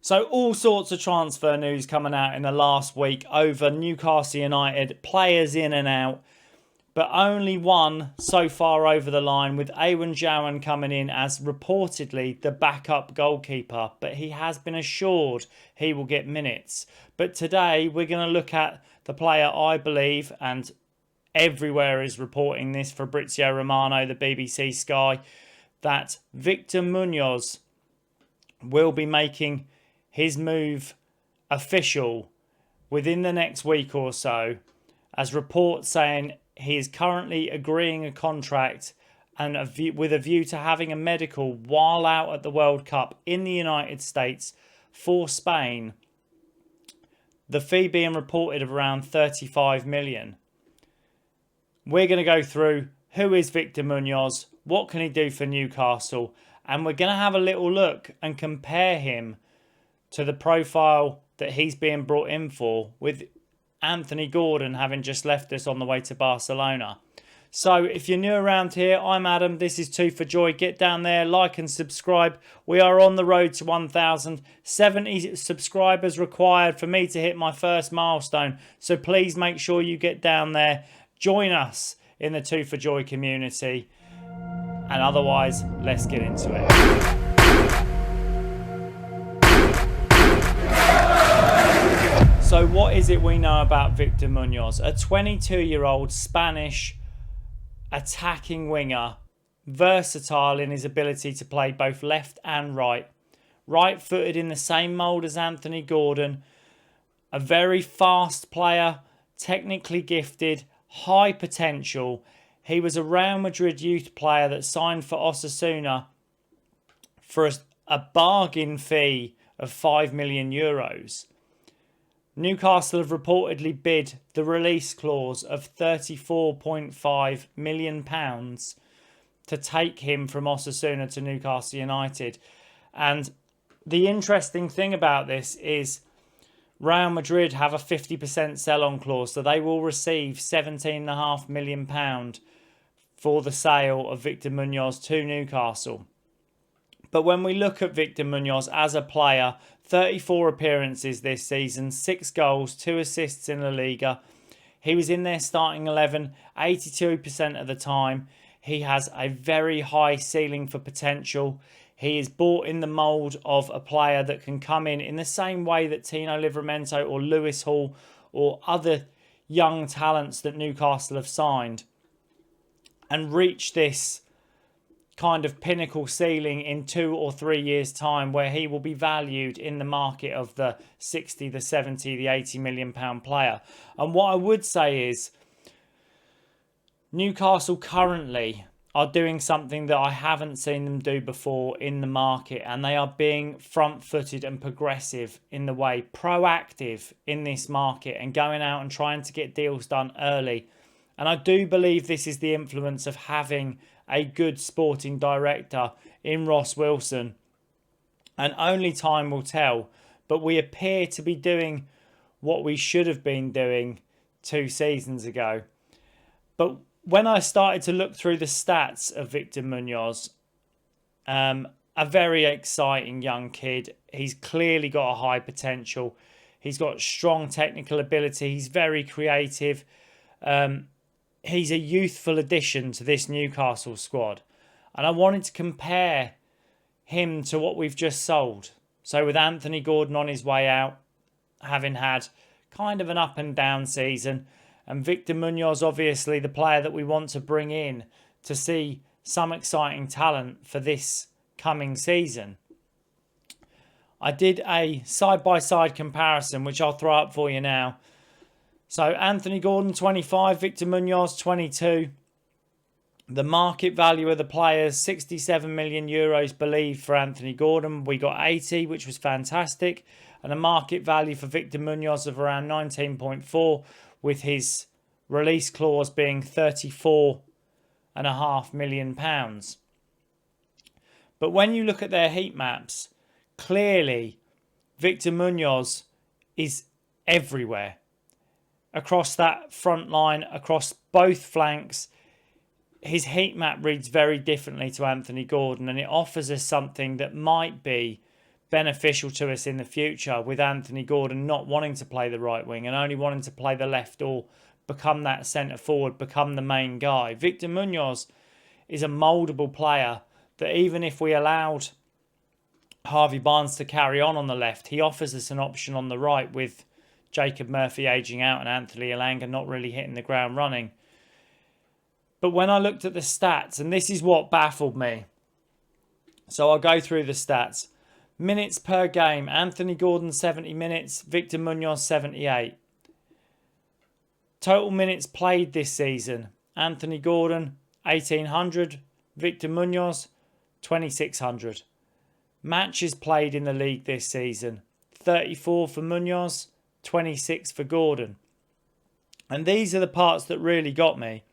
So all sorts of transfer news coming out in the last week over Newcastle United, players in and out, but only one so far over the line, with Awen Jawan coming in as reportedly the backup goalkeeper, but he has been assured he will get minutes. But today we're going to look at the player I believe, and everywhere is reporting this, Fabrizio Romano, the BBC Sky, that Victor Muñoz will be making his move official within the next week or so, as reports saying he is currently agreeing a contract and with a view to having a medical while out at the World Cup in the United States for Spain. The fee being reported of around 35 million. We're going to go through who is Victor Muñoz, what can he do for Newcastle, and we're going to have a little look and compare him to the profile that he's being brought in for, with Anthony Gordon having just left us on the way to Barcelona. So if you're new around here, I'm Adam. This is Two for Joy. Get down there, like and subscribe. We are on the road to 1,070 subscribers required for me to hit my first milestone. So please make sure you get down there. Join us in the Two for Joy community. And otherwise, let's get into it. So what is it we know about Victor Muñoz? A 22-year-old Spanish attacking winger, versatile in his ability to play both left and right. Right-footed in the same mould as Anthony Gordon. A very fast player, technically gifted, high potential. He was a Real Madrid youth player that signed for Osasuna for a bargain fee of €5 million. Newcastle have reportedly bid the release clause of £34.5 million to take him from Osasuna to Newcastle United. And the interesting thing about this is Real Madrid have a 50% sell-on clause, so they will receive £17.5 million for the sale of Victor Muñoz to Newcastle. But when we look at Victor Muñoz as a player, 34 appearances this season, 6 goals, 2 assists in La Liga. He was in their starting 11 82% of the time. He has a very high ceiling for potential. He is bought in the mould of a player that can come in the same way that Tino Livramento or Lewis Hall or other young talents that Newcastle have signed, and reach this kind of pinnacle ceiling in 2 or 3 years' time, where he will be valued in the market of the 60, the 70, the 80 million pound player. And what I would say is Newcastle currently are doing something that I haven't seen them do before in the market, and they are being front-footed and progressive in the way, proactive in this market and going out and trying to get deals done early. And I do believe this is the influence of having a good sporting director in Ross Wilson. And only time will tell. But we appear to be doing what we should have been doing 2 seasons ago. But when I started to look through the stats of Victor Muñoz, a very exciting young kid. He's clearly got a high potential. He's got strong technical ability. He's very creative. He's a youthful addition to this Newcastle squad. And I wanted to compare him to what we've just sold. So with Anthony Gordon on his way out, having had kind of an up and down season, and Victor Muñoz, obviously the player that we want to bring in to see some exciting talent for this coming season. I did a side-by-side comparison, which I'll throw up for you now. So Anthony Gordon, 25, Victor Muñoz, 22. The market value of the players, 67 million euros believed for Anthony Gordon. We got 80, which was fantastic. And a market value for Victor Muñoz of around 19.4, with his release clause being £34.5 million. But when you look at their heat maps, clearly Victor Muñoz is everywhere. Across that front line, across both flanks, his heat map reads very differently to Anthony Gordon, and it offers us something that might be beneficial to us in the future, with Anthony Gordon not wanting to play the right wing and only wanting to play the left or become that centre forward, become the main guy. Victor Muñoz is a mouldable player that even if we allowed Harvey Barnes to carry on the left, he offers us an option on the right with Jacob Murphy aging out and Anthony Elanga not really hitting the ground running. But when I looked at the stats, and this is what baffled me, so I'll go through the stats. Minutes per game, Anthony Gordon 70 minutes, Victor Muñoz 78. Total minutes played this season, Anthony Gordon 1800, Victor Muñoz 2600. Matches played in the league this season, 34 for Muñoz, 26 for Gordon. And these are the parts that really got me,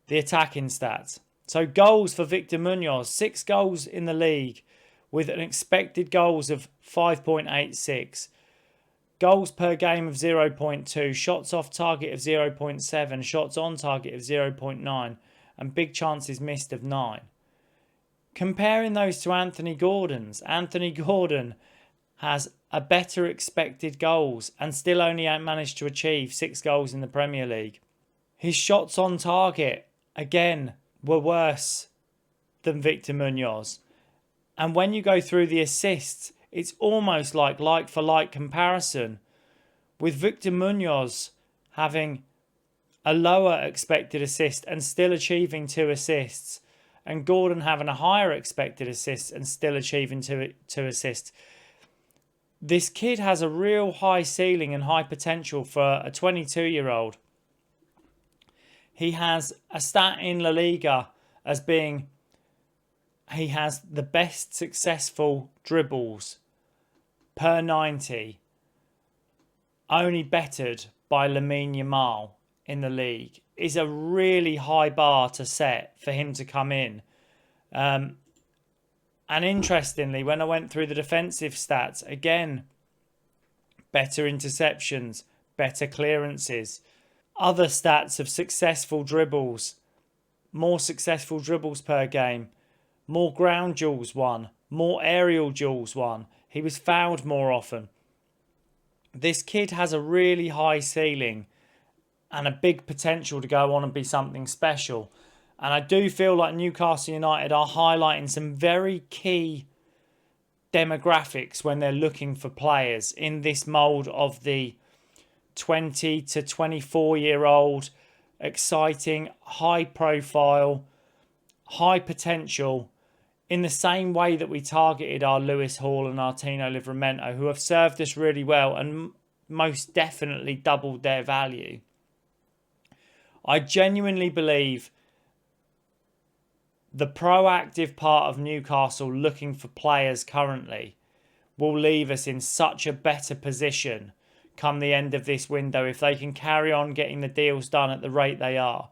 the attacking stats. So goals for Victor Muñoz, 6 goals in the league with an expected goals of 5.86. Goals per game of 0.2, shots off target of 0.7, shots on target of 0.9, and big chances missed of 9. Comparing those to Anthony Gordon's, Anthony Gordon has a better expected goals and still only managed to achieve 6 goals in the Premier League. His shots on target, again, were worse than Victor Muñoz. And when you go through the assists, it's almost like for like comparison, with Victor Muñoz having a lower expected assist and still achieving 2 assists, and Gordon having a higher expected assist and still achieving 2 assists. This kid has a real high ceiling and high potential for a 22-year-old. He has a stat in La Liga as being he has the best successful dribbles per 90, only bettered by Lamine Yamal in the league. Is a really high bar to set for him to come in. And interestingly, when I went through the defensive stats, again, better interceptions, better clearances, other stats of successful dribbles, more successful dribbles per game, more ground duels won, more aerial duels won. He was fouled more often. This kid has a really high ceiling and a big potential to go on and be something special. And I do feel like Newcastle United are highlighting some very key demographics when they're looking for players in this mould of the 20 to 24-year-old, exciting, high profile, high potential, in the same way that we targeted our Lewis Hall and our Tino Livramento, who have served us really well and most definitely doubled their value. I genuinely believe the proactive part of Newcastle looking for players currently will leave us in such a better position come the end of this window if they can carry on getting the deals done at the rate they are.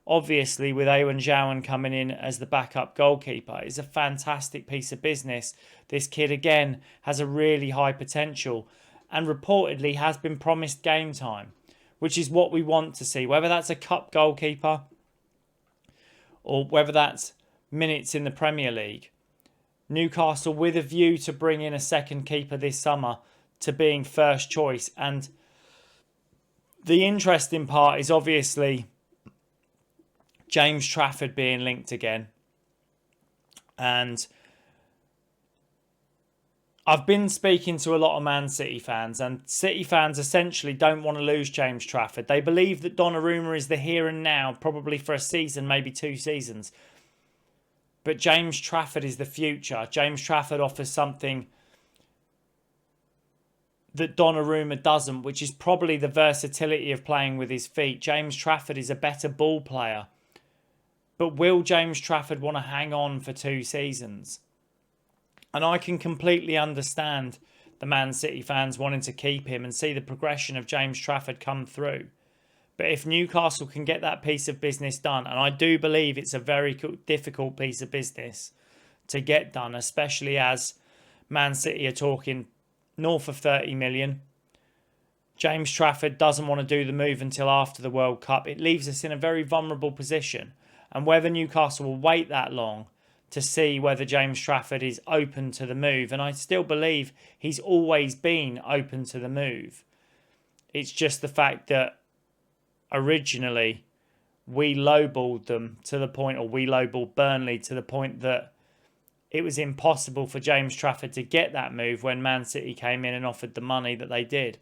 Obviously, with Ewan Zhao coming in as the backup goalkeeper, it's a fantastic piece of business. This kid, again, has a really high potential and reportedly has been promised game time, which is what we want to see. Whether that's a cup goalkeeper or whether that's minutes in the Premier League. Newcastle with a view to bring in a second keeper this summer to being first choice. And the interesting part is obviously James Trafford being linked again. And I've been speaking to a lot of Man City fans, and City fans essentially don't want to lose James Trafford. They believe that Donnarumma is the here and now, probably for a season, maybe 2 seasons. But James Trafford is the future. James Trafford offers something that Donnarumma doesn't, which is probably the versatility of playing with his feet. James Trafford is a better ball player. But will James Trafford want to hang on for 2 seasons? And I can completely understand the Man City fans wanting to keep him and see the progression of James Trafford come through. But if Newcastle can get that piece of business done, and I do believe it's a very difficult piece of business to get done, especially as Man City are talking north of 30 million. James Trafford doesn't want to do the move until after the World Cup. It leaves us in a very vulnerable position. And whether Newcastle will wait that long to see whether James Trafford is open to the move. And I still believe he's always been open to the move. It's just the fact that originally we lowballed them to the point, or we lowballed Burnley to the point that it was impossible for James Trafford to get that move when Man City came in and offered the money that they did.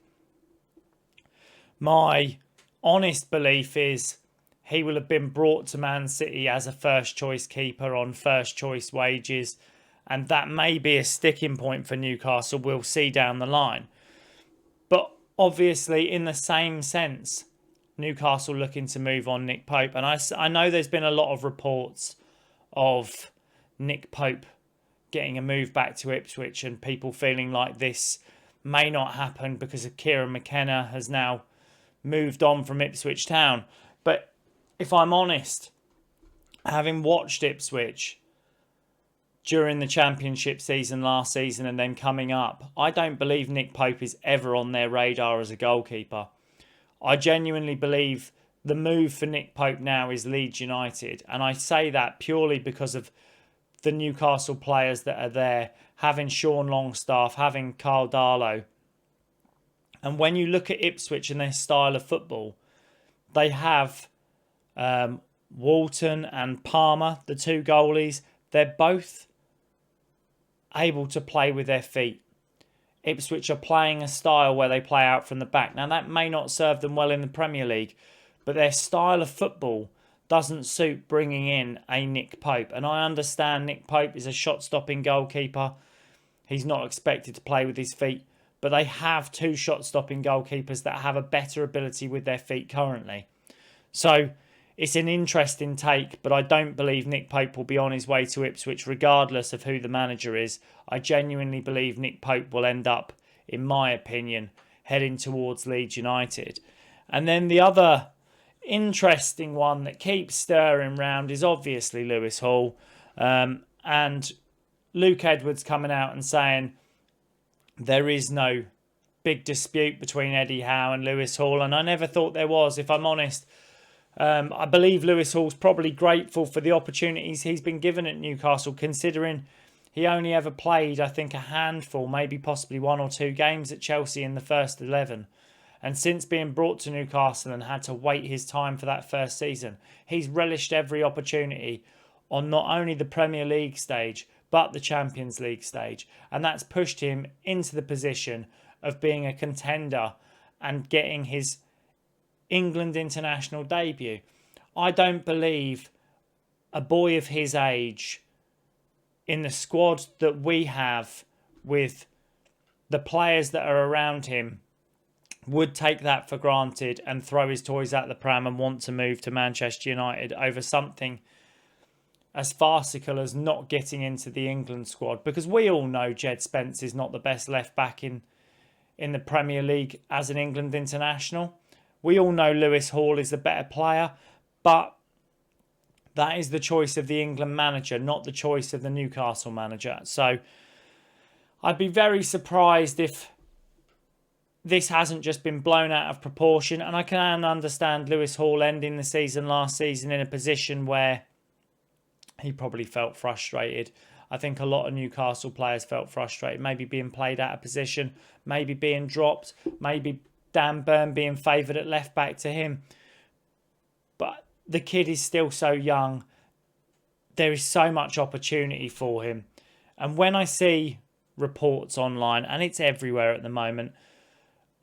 My honest belief is he will have been brought to Man City as a first choice keeper on first choice wages, and that may be a sticking point for Newcastle. We'll see down the line. But obviously, in the same sense, Newcastle looking to move on Nick Pope. And I know there's been a lot of reports of Nick Pope getting a move back to Ipswich and people feeling like this may not happen because Kieran McKenna has now moved on from Ipswich Town. But if I'm honest, having watched Ipswich during the Championship season last season and then coming up, I don't believe Nick Pope is ever on their radar as a goalkeeper. I genuinely believe the move for Nick Pope now is Leeds United. And I say that purely because of the Newcastle players that are there, having Sean Longstaff, having Carl Darlow. And when you look at Ipswich and their style of football, they have Walton and Palmer, the two goalies. They're both able to play with their feet. Ipswich are playing a style where they play out from the back. Now, that may not serve them well in the Premier League, but their style of football doesn't suit bringing in a Nick Pope. And I understand Nick Pope is a shot-stopping goalkeeper. He's not expected to play with his feet. But they have two shot-stopping goalkeepers that have a better ability with their feet currently. So it's an interesting take, but I don't believe Nick Pope will be on his way to Ipswich regardless of who the manager is. I genuinely believe Nick Pope will end up, in my opinion, heading towards Leeds United. And then the other interesting one that keeps stirring round is obviously Lewis Hall. And Luke Edwards coming out and saying there is no big dispute between Eddie Howe and Lewis Hall. And I never thought there was, if I'm honest. I believe Lewis Hall's probably grateful for the opportunities he's been given at Newcastle, considering he only ever played, I think, a handful, maybe possibly 1 or 2 games at Chelsea in the first 11. And since being brought to Newcastle and had to wait his time for that first season, he's relished every opportunity on not only the Premier League stage, but the Champions League stage. And that's pushed him into the position of being a contender and getting his England international debut. I don't believe a boy of his age in the squad that we have with the players that are around him would take that for granted and throw his toys out the pram and want to move to Manchester United over something as farcical as not getting into the England squad. Because we all know Jed Spence is not the best left back in the Premier League as an England international. We all know Lewis Hall is the better player, but that is the choice of the England manager, not the choice of the Newcastle manager. So I'd be very surprised if this hasn't just been blown out of proportion. And I can understand Lewis Hall ending the season last season in a position where he probably felt frustrated. I think a lot of Newcastle players felt frustrated, maybe being played out of position, maybe being dropped, maybe Dan Burn being favoured at left back to him. But the kid is still so young. There is so much opportunity for him. And when I see reports online, and it's everywhere at the moment,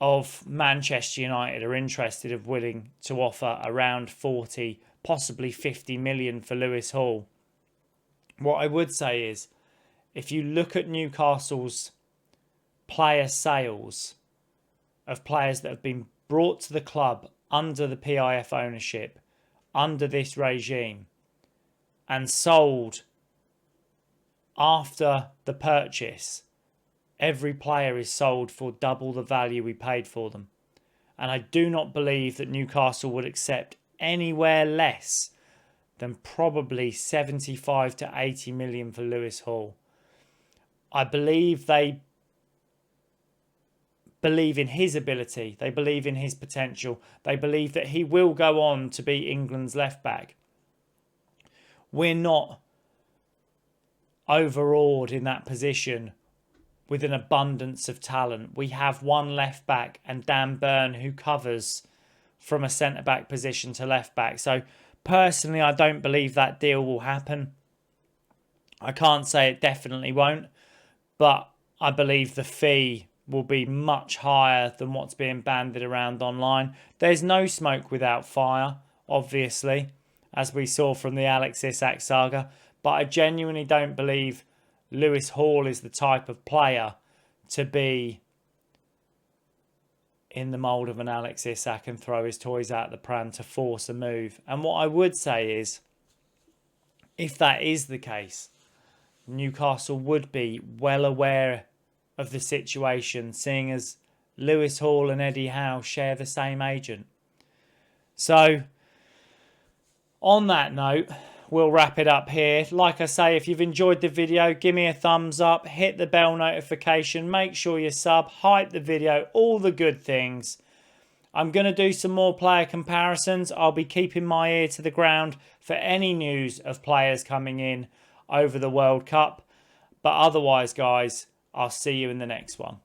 of Manchester United are interested, of willing to offer around 40, possibly 50 million for Lewis Hall. What I would say is, if you look at Newcastle's player sales of players that have been brought to the club under the PIF ownership, under this regime, and sold after the purchase, every player is sold for double the value we paid for them. And I do not believe that Newcastle would accept anywhere less than probably 75 to 80 million for Lewis Hall. I believe they believe in his ability. They believe in his potential. They believe that he will go on to be England's left back. We're not overawed in that position with an abundance of talent. We have one left back and Dan Burn who covers from a centre back position to left back. So personally, I don't believe that deal will happen. I can't say it definitely won't, but I believe the fee will be much higher than what's being bandied around online. There's no smoke without fire, obviously, as we saw from the Alex Isak saga, but I genuinely don't believe Lewis Hall is the type of player to be in the mould of an Alex Isak and throw his toys out the pram to force a move. And what I would say is, if that is the case, Newcastle would be well aware of the situation, seeing as Lewis Hall and Eddie Howe share the same agent. So, on that note, we'll wrap it up here. Like I say, if you've enjoyed the video, give me a thumbs up, hit the bell notification, make sure you sub, hype the video, all the good things. I'm going to do some more player comparisons. I'll be keeping my ear to the ground for any news of players coming in over the World Cup. But otherwise, guys, I'll see you in the next one.